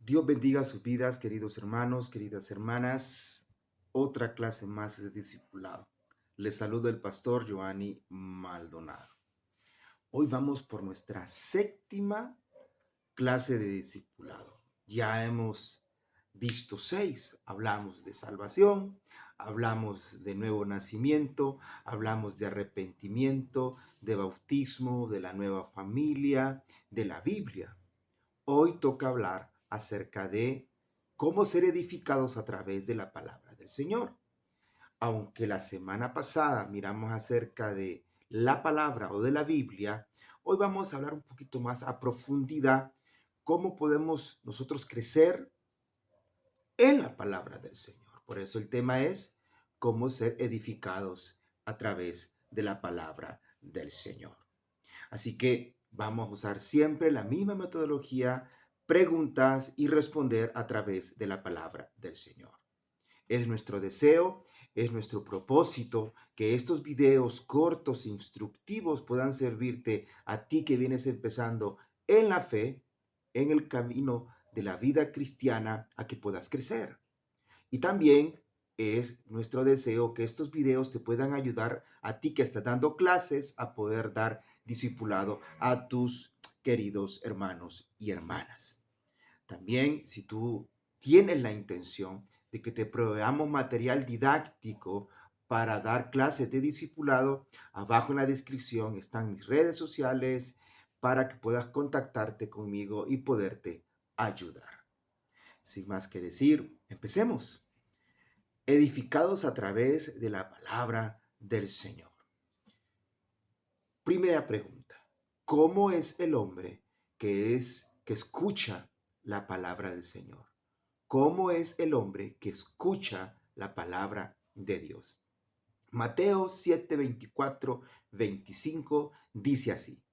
Dios bendiga sus vidas, queridos hermanos, queridas hermanas. Otra clase más de discipulado. Les saluda el pastor Giovanni Maldonado. Hoy vamos por nuestra séptima clase de discipulado. Ya hemos visto 6. Hablamos de salvación, hablamos de nuevo nacimiento, hablamos de arrepentimiento, de bautismo, de la nueva familia, de la Biblia. Hoy toca hablar acerca de cómo ser edificados a través de la palabra del Señor. Aunque la semana pasada miramos acerca de la palabra o de la Biblia, hoy vamos a hablar un poquito más a profundidad cómo podemos nosotros crecer en la palabra del Señor. Por eso el tema es cómo ser edificados a través de la palabra del Señor. Así que vamos a usar siempre la misma metodología, preguntas y responder a través de la palabra del Señor. Es nuestro deseo, es nuestro propósito que estos videos cortos, instructivos, puedan servirte a ti que vienes empezando en la fe, en el camino de la vida cristiana, a que puedas crecer. Y también es nuestro deseo que estos videos te puedan ayudar a ti que estás dando clases a poder dar discipulado a tus queridos hermanos y hermanas. También, si tú tienes la intención de que te proveamos material didáctico para dar clases de discipulado, abajo en la descripción están mis redes sociales para que puedas contactarte conmigo y poderte ayudar. Sin más que decir, empecemos. Edificados a través de la palabra del Señor. Primera pregunta: ¿cómo es el hombre que escucha la palabra del Señor? ¿Cómo es el hombre que escucha la palabra de Dios? Mateo 7, 24, 25 dice así: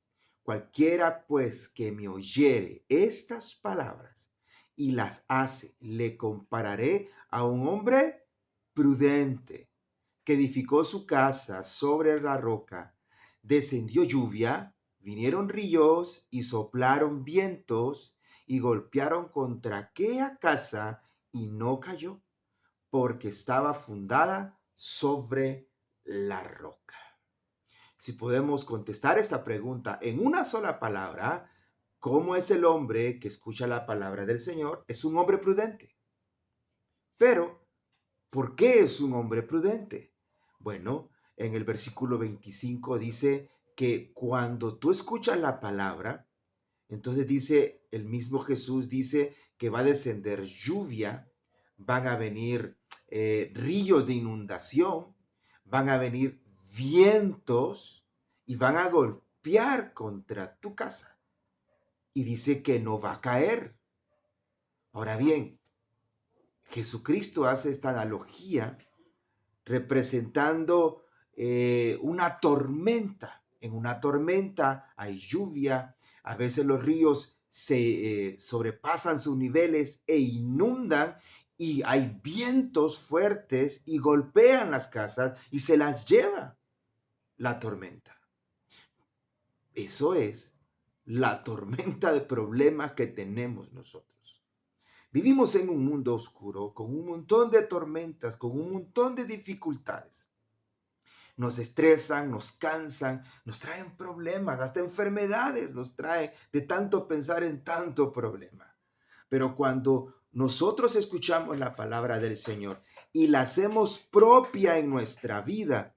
cualquiera pues que me oyere estas palabras y las hace, le compararé a un hombre prudente que edificó su casa sobre la roca. Descendió lluvia, vinieron ríos y soplaron vientos y golpearon contra aquella casa y no cayó, porque estaba fundada sobre la roca. Si podemos contestar esta pregunta en una sola palabra, ¿cómo es el hombre que escucha la palabra del Señor? Es un hombre prudente. Pero, ¿por qué es un hombre prudente? Bueno, en el versículo 25 dice que cuando tú escuchas la palabra, entonces dice, el mismo Jesús dice que va a descender lluvia, van a venir ríos de inundación, van a venir vientos y van a golpear contra tu casa. Y dice que no va a caer. Ahora bien, Jesucristo hace esta analogía representando una tormenta. En una tormenta hay lluvia, a veces los ríos se sobrepasan sus niveles e inundan y hay vientos fuertes y golpean las casas y se las lleva la tormenta. Eso es la tormenta de problemas que tenemos nosotros. Vivimos en un mundo oscuro, con un montón de tormentas, con un montón de dificultades. Nos estresan, nos cansan, nos traen problemas, hasta enfermedades nos trae de tanto pensar en tanto problema. Pero cuando nosotros escuchamos la palabra del Señor y la hacemos propia en nuestra vida,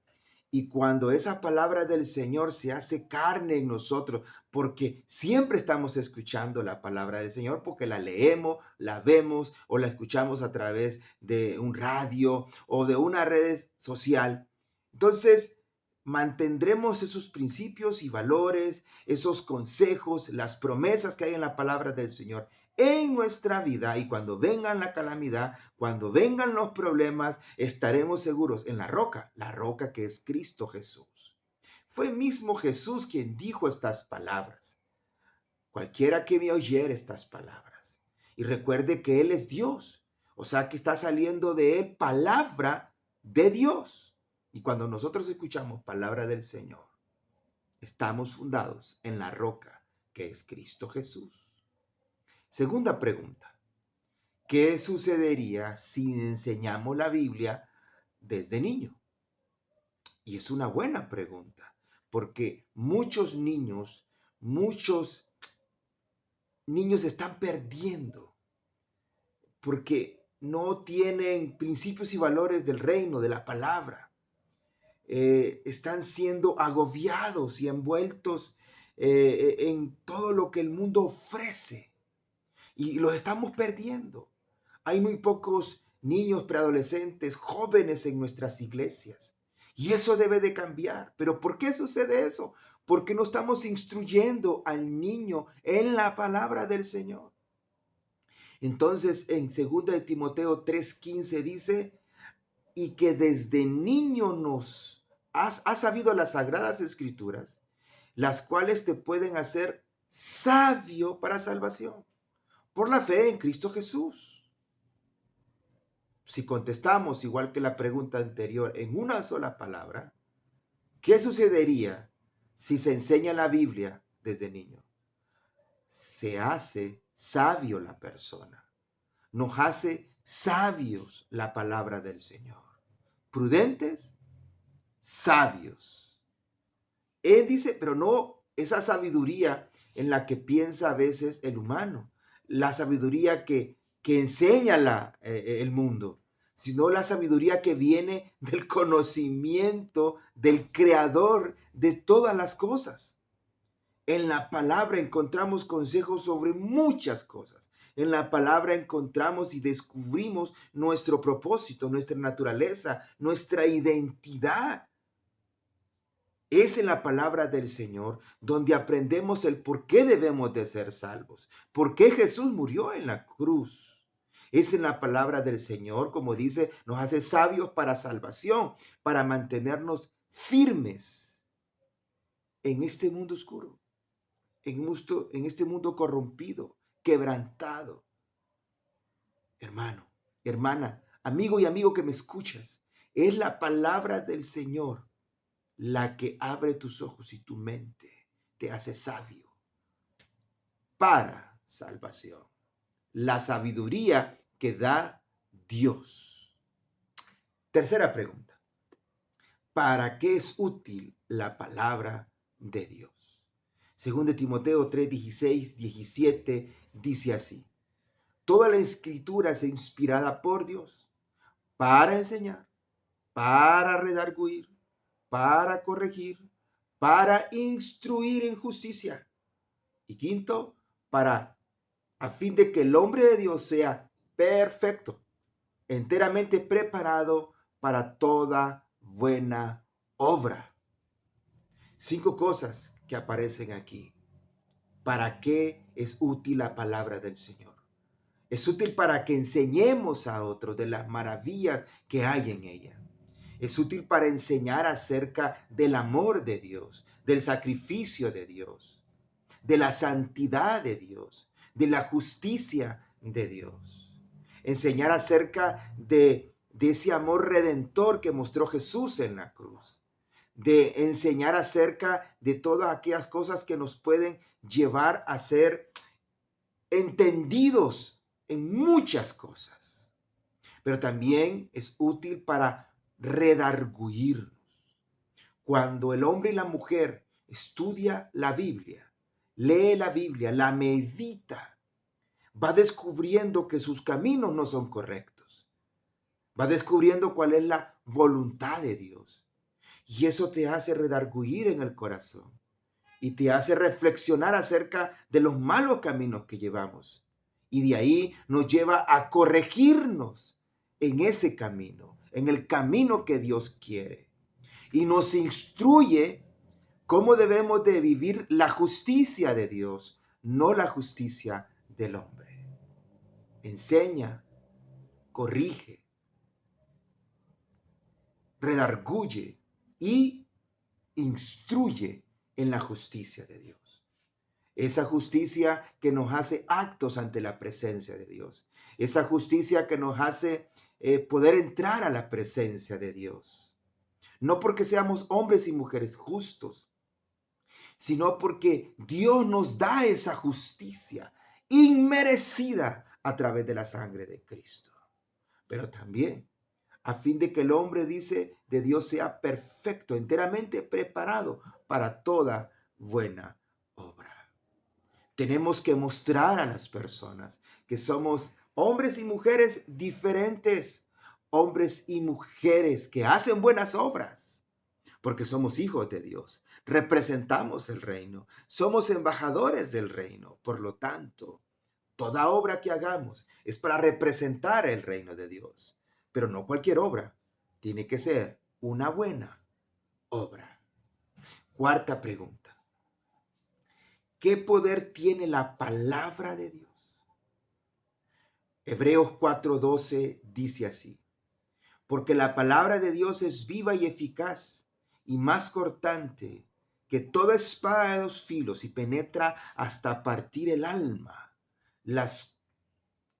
y cuando esa palabra del Señor se hace carne en nosotros, porque siempre estamos escuchando la palabra del Señor, porque la leemos, la vemos o la escuchamos a través de un radio o de una red social. Entonces, mantendremos esos principios y valores, esos consejos, las promesas que hay en la palabra del Señor en nuestra vida, y cuando vengan la calamidad, cuando vengan los problemas, estaremos seguros en la roca que es Cristo Jesús. Fue mismo Jesús quien dijo estas palabras. Cualquiera que me oyere estas palabras. Y recuerde que Él es Dios. O sea que está saliendo de Él palabra de Dios. Y cuando nosotros escuchamos palabra del Señor, estamos fundados en la roca que es Cristo Jesús. Segunda pregunta: ¿qué sucedería si enseñamos la Biblia desde niño? Y es una buena pregunta, porque muchos niños están perdiendo porque no tienen principios y valores del reino, de la palabra. Están siendo agobiados y envueltos en todo lo que el mundo ofrece y los estamos perdiendo. Hay muy pocos niños, preadolescentes, jóvenes en nuestras iglesias y eso debe de cambiar. ¿Pero por qué sucede eso? Porque no estamos instruyendo al niño en la palabra del Señor. Entonces en 2 de Timoteo 3:15 dice, y que desde niño has sabido las sagradas escrituras, las cuales te pueden hacer sabio para salvación, por la fe en Cristo Jesús. Si contestamos igual que la pregunta anterior en una sola palabra, ¿qué sucedería si se enseña la Biblia desde niño? Se hace sabio la persona. Nos hace sabios la palabra del Señor. Prudentes, sabios. Él dice, pero no esa sabiduría en la que piensa a veces el humano, la sabiduría que enseña el mundo, sino la sabiduría que viene del conocimiento del creador de todas las cosas. En la palabra encontramos consejos sobre muchas cosas. En la palabra encontramos y descubrimos nuestro propósito, nuestra naturaleza, nuestra identidad. Es en la palabra del Señor donde aprendemos el por qué debemos de ser salvos, por qué Jesús murió en la cruz. Es en la palabra del Señor, como dice, nos hace sabios para salvación, para mantenernos firmes en este mundo oscuro, en este mundo corrompido, quebrantado. Hermano, hermana, amigo que me escuchas, es la palabra del Señor la que abre tus ojos y tu mente, te hace sabio para salvación. La sabiduría que da Dios. Tercera pregunta. ¿Para qué es útil la palabra de Dios? Según de Timoteo 3, 16, 17, dice así. Toda la escritura es inspirada por Dios para enseñar, para redarguir, para corregir, para instruir en justicia. Y quinto, a fin de que el hombre de Dios sea perfecto, enteramente preparado para toda buena obra. 5 cosas que aparecen aquí. ¿Para qué es útil la palabra del Señor? Es útil para que enseñemos a otros de las maravillas que hay en ella. Es útil para enseñar acerca del amor de Dios, del sacrificio de Dios, de la santidad de Dios, de la justicia de Dios. Enseñar acerca de ese amor redentor que mostró Jesús en la cruz. De enseñar acerca de todas aquellas cosas que nos pueden llevar a ser entendidos en muchas cosas. Pero también es útil para redarguirnos. Cuando el hombre y la mujer estudia la Biblia, lee la Biblia, la medita, va descubriendo que sus caminos no son correctos. Va descubriendo cuál es la voluntad de Dios. Y eso te hace redarguir en el corazón y te hace reflexionar acerca de los malos caminos que llevamos. Y de ahí nos lleva a corregirnos en ese camino, en el camino que Dios quiere. Y nos instruye cómo debemos de vivir la justicia de Dios, no la justicia del hombre. Enseña, corrige, redarguye y instruye en la justicia de Dios. Esa justicia que nos hace actos ante la presencia de Dios. Esa justicia que nos hace poder entrar a la presencia de Dios. No porque seamos hombres y mujeres justos, sino porque Dios nos da esa justicia inmerecida a través de la sangre de Cristo. Pero también a fin de que el hombre, dice, de Dios sea perfecto, enteramente preparado para toda buena obra. Tenemos que mostrar a las personas que somos hombres y mujeres diferentes, hombres y mujeres que hacen buenas obras, porque somos hijos de Dios, representamos el reino, somos embajadores del reino. Por lo tanto, toda obra que hagamos es para representar el reino de Dios, pero no cualquier obra, tiene que ser una buena obra. Cuarta pregunta. ¿Qué poder tiene la palabra de Dios? Hebreos 4:12 dice así: porque la palabra de Dios es viva y eficaz y más cortante que toda espada de dos filos y penetra hasta partir el alma, las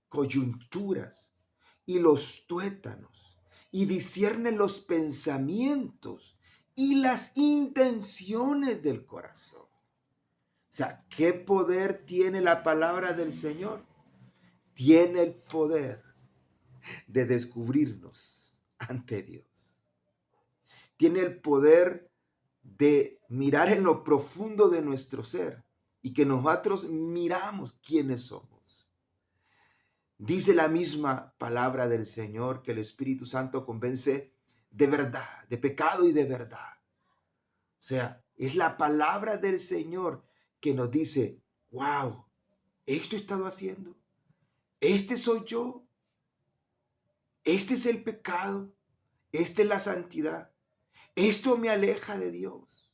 coyunturas y los tuétanos, y discierne los pensamientos y las intenciones del corazón. O sea, ¿qué poder tiene la palabra del Señor? Tiene el poder de descubrirnos ante Dios. Tiene el poder de mirar en lo profundo de nuestro ser y que nosotros miramos quiénes somos. Dice la misma palabra del Señor que el Espíritu Santo convence de verdad, de pecado y de verdad. O sea, es la palabra del Señor que nos dice, wow, esto he estado haciendo, este soy yo, este es el pecado, esta es la santidad, esto me aleja de Dios.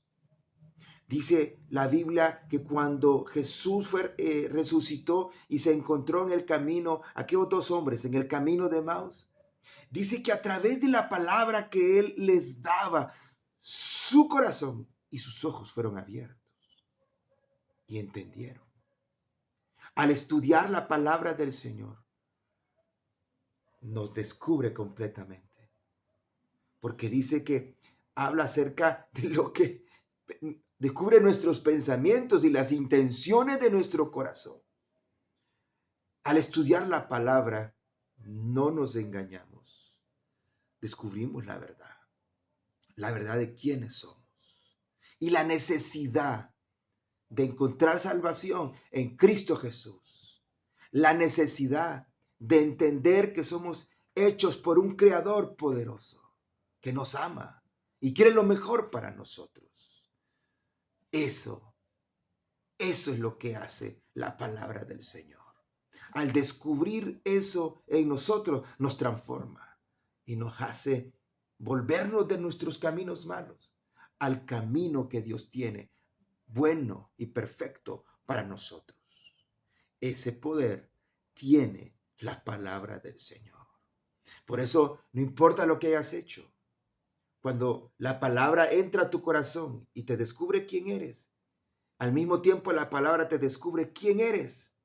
Dice la Biblia que cuando Jesús resucitó y se encontró en el camino, aquellos dos hombres en el camino de Maús, dice que a través de la palabra que Él les daba, su corazón y sus ojos fueron abiertos y entendieron. Al estudiar la palabra del Señor, nos descubre completamente, porque dice que habla acerca de lo que descubre nuestros pensamientos y las intenciones de nuestro corazón. Al estudiar la palabra, no nos engañamos, descubrimos la verdad de quiénes somos y la necesidad de encontrar salvación en Cristo Jesús, la necesidad de entender que somos hechos por un Creador poderoso que nos ama y quiere lo mejor para nosotros. Eso es lo que hace la palabra del Señor. Al descubrir eso en nosotros, nos transforma y nos hace volvernos de nuestros caminos malos al camino que Dios tiene, bueno y perfecto para nosotros. Ese poder tiene la palabra del Señor. Por eso, no importa lo que hayas hecho, cuando la palabra entra a tu corazón y te descubre quién eres, al mismo tiempo la palabra te descubre quién eres.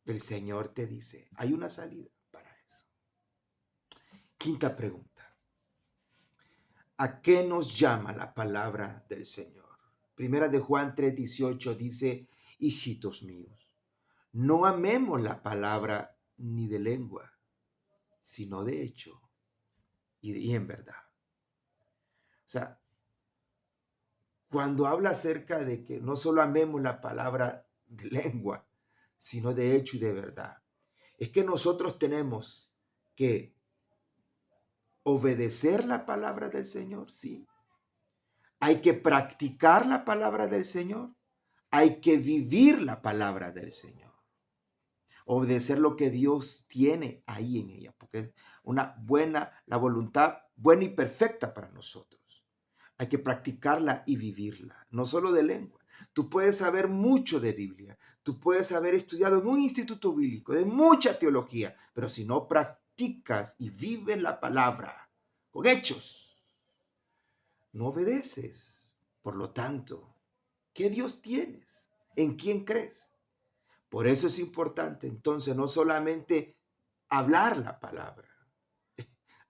El Señor te dice, hay una salida para eso. Quinta pregunta. ¿A qué nos llama la palabra del Señor? Primera de Juan 3:18 dice, hijitos míos, no amemos la palabra ni de lengua, sino de hecho y en verdad. O sea, cuando habla acerca de que no solo amemos la palabra de lengua, sino de hecho y de verdad, es que nosotros tenemos que obedecer la palabra del Señor, sí. Hay que practicar la palabra del Señor. Hay que vivir la palabra del Señor. Obedecer lo que Dios tiene ahí en ella, porque es la voluntad buena y perfecta para nosotros. Hay que practicarla y vivirla, no solo de lengua. Tú puedes saber mucho de Biblia, tú puedes haber estudiado en un instituto bíblico, de mucha teología, pero si no practicas y vives la palabra con hechos, no obedeces. Por lo tanto, ¿qué Dios tienes? ¿En quién crees? Por eso es importante entonces no solamente hablar la palabra,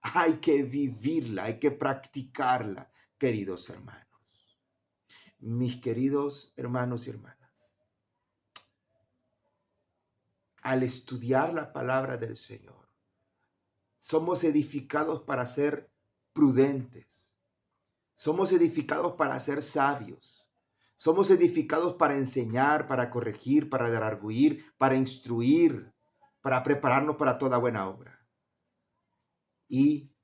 hay que vivirla, hay que practicarla, queridos hermanos. Mis queridos hermanos y hermanas, al estudiar la palabra del Señor, somos edificados para ser prudentes. Somos edificados para ser sabios. Somos edificados para enseñar, para corregir, para redarguir, para instruir, para prepararnos para toda buena obra. Y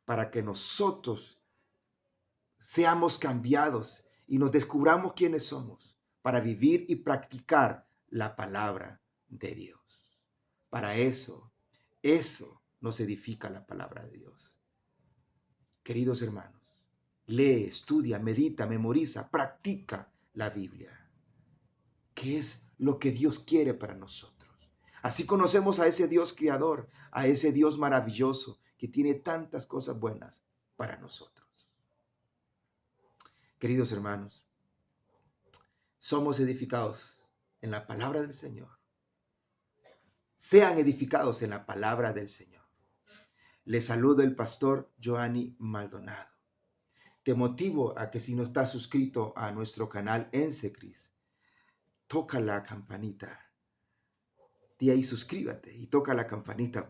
para que nosotros seamos cambiados y nos descubramos quiénes somos, para vivir y practicar la palabra de Dios. Para eso nos edifica la palabra de Dios. Queridos hermanos, lee, estudia, medita, memoriza, practica la Biblia, que es lo que Dios quiere para nosotros. Así conocemos a ese Dios creador, a ese Dios maravilloso que tiene tantas cosas buenas para nosotros. Queridos hermanos, somos edificados en la palabra del Señor. Sean edificados en la palabra del Señor. Les saluda el pastor Joanny Maldonado. Te motivo a que si no estás suscrito a nuestro canal en Secris, toca la campanita. De ahí suscríbete y toca la campanita,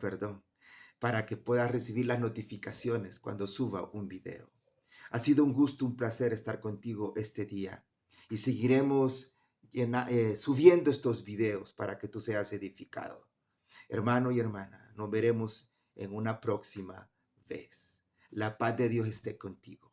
para que puedas recibir las notificaciones cuando suba un video. Ha sido un gusto, un placer estar contigo este día y seguiremos subiendo estos videos para que tú seas edificado. Hermano y hermana, nos veremos en una próxima vez. La paz de Dios esté contigo.